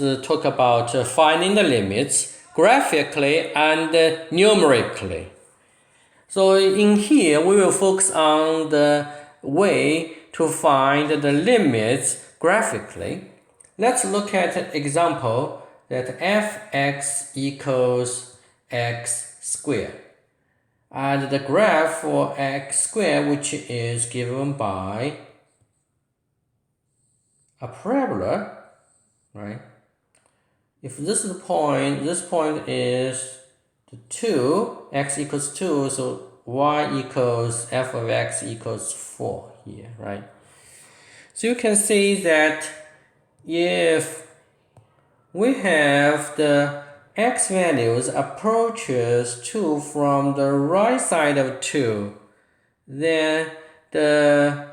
let's talk about finding the limits graphically and numerically. So in here, we will focus on the way to find the limits graphically. Let's look at an example that f(x) equals x squared. And the graph for x squared, which is given by a parabola, right? If this is the point, this point is 2, x equals 2, so y equals f of x equals 4 here, right? So you can see that if we have the x values approaches 2 from the right side of 2, then the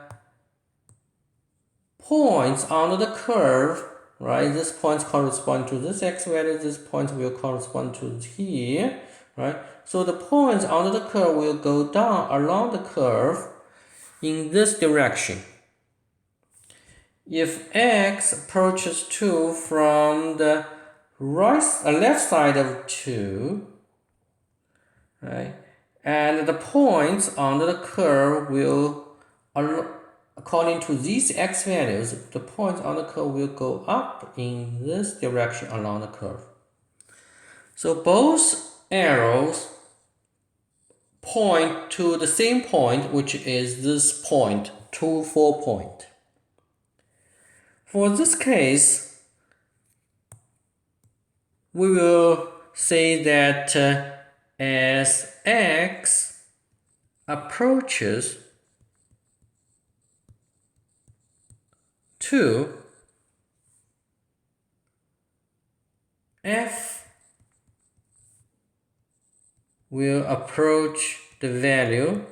points on the curve, right? This points correspond to this x value, this point will correspond to here, right? So the points on the curve will go down along the curve in this direction. If x approaches 2 from the left side of 2, right, and the points on the curve will, according to these x values, the points on the curve will go up in this direction along the curve. So both arrows point to the same point, which is this point, 2, 4 point. For this case, we will say that as x approaches 2, f will approach the value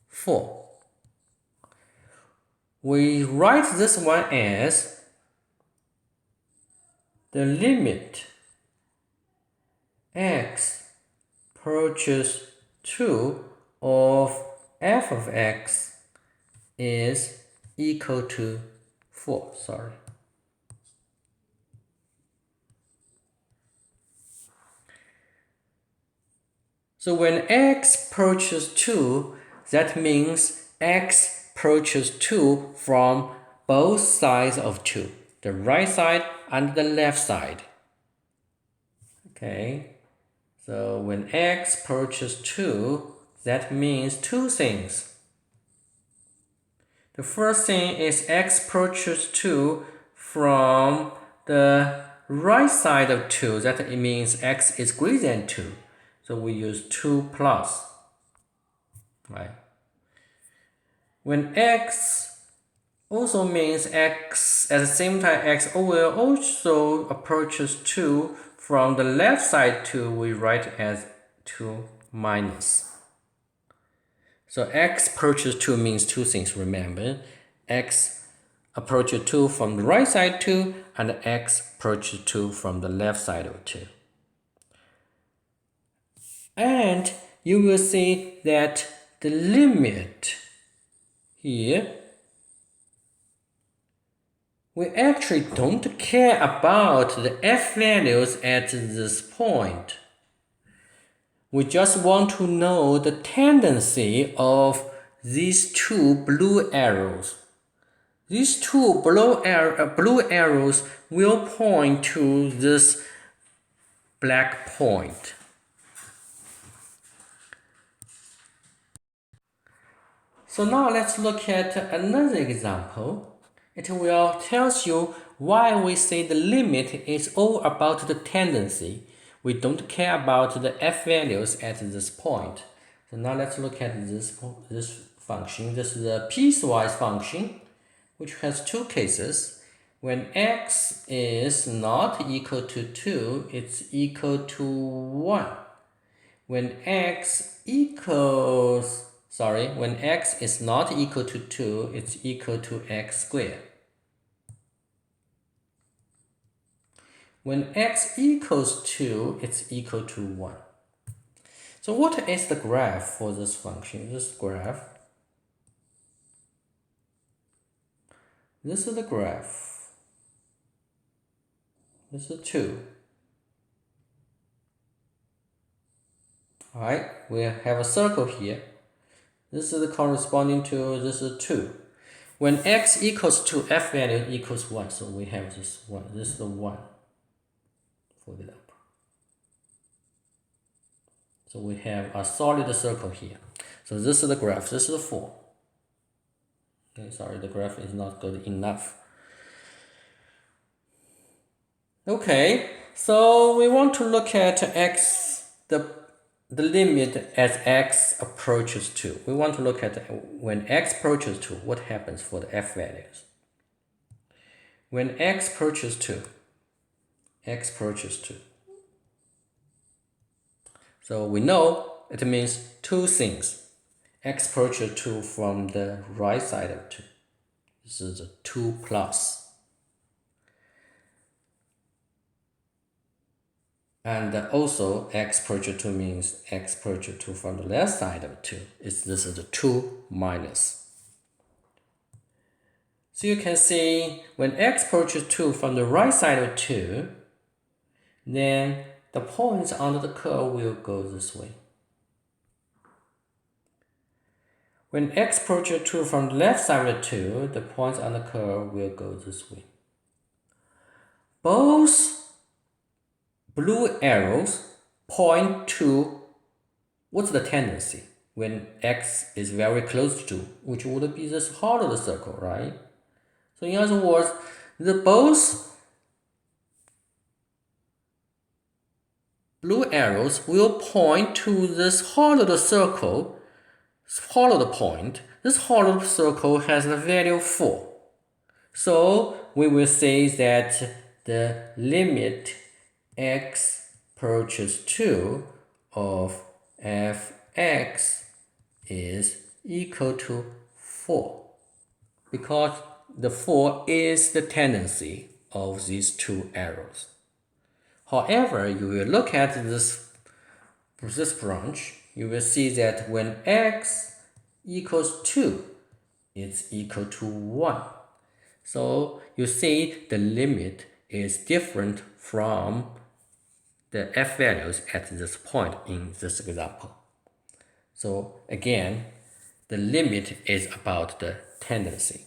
4. We write this one as the limit x approaches 2 of f of x is equal to 4. So when x approaches 2, that means x approaches 2 from both sides of 2, the right side and the left side. Okay, so when x approaches 2, that means two things. The first thing is x approaches 2 from the right side of 2, that it means x is greater than 2. So we use 2 plus, right? When x also means x, at the same time x will also approaches 2 from the left side 2, we write as 2 minus. So x approaches 2 means two things, remember. X approaches 2 from the right side 2, and x approaches 2 from the left side of 2. And you will see that the limit here, we actually don't care about the f values at this point. We just want to know the tendency of these two blue arrows. These two blue arrows will point to this black point. So now let's look at another example. It will tell you why we say the limit is all about the tendency. We don't care about the f values at this point. So now let's look at this function. This is a piecewise function, which has two cases. When x is not equal to 2, it's equal to 1. When x is not equal to 2, it's equal to x squared. When x equals 2, it's equal to 1. So what is the graph for this function? This is the graph. This is 2. Alright, we have a circle here. This is corresponding to this is 2. When x equals to f value equals 1, so we have this 1. This is the 1, for example. So we have a solid circle here. So this is the graph. This is 4. Okay, sorry, the graph is not good enough. Okay, so we want to look at x, the limit as x approaches 2. We want to look at when x approaches 2, what happens for the f values. When x approaches 2, x approaches 2. So we know it means two things. X approaches 2 from the right side of 2. This is a 2 plus. And also x approaches 2 means x approaches 2 from the left side of 2. This is a 2 minus. So you can see when x approaches 2 from the right side of 2, then the points under the curve will go this way. When x approaches 2 from the left side of 2, the points on the curve will go this way. Both blue arrows point to what's the tendency when x is very close to, which would be this heart of the circle, right? So in other words, both blue arrows will point to this heart of the circle, follow the point. This heart of the circle has the value 4. So we will say that the limit x approaches 2 of fx is equal to 4, because the 4 is the tendency of these two arrows. However, you will look at this branch, you will see that when x equals 2, it's equal to 1. So you see the limit is different from the f values at this point in this example. So again, the limit is about the tendency.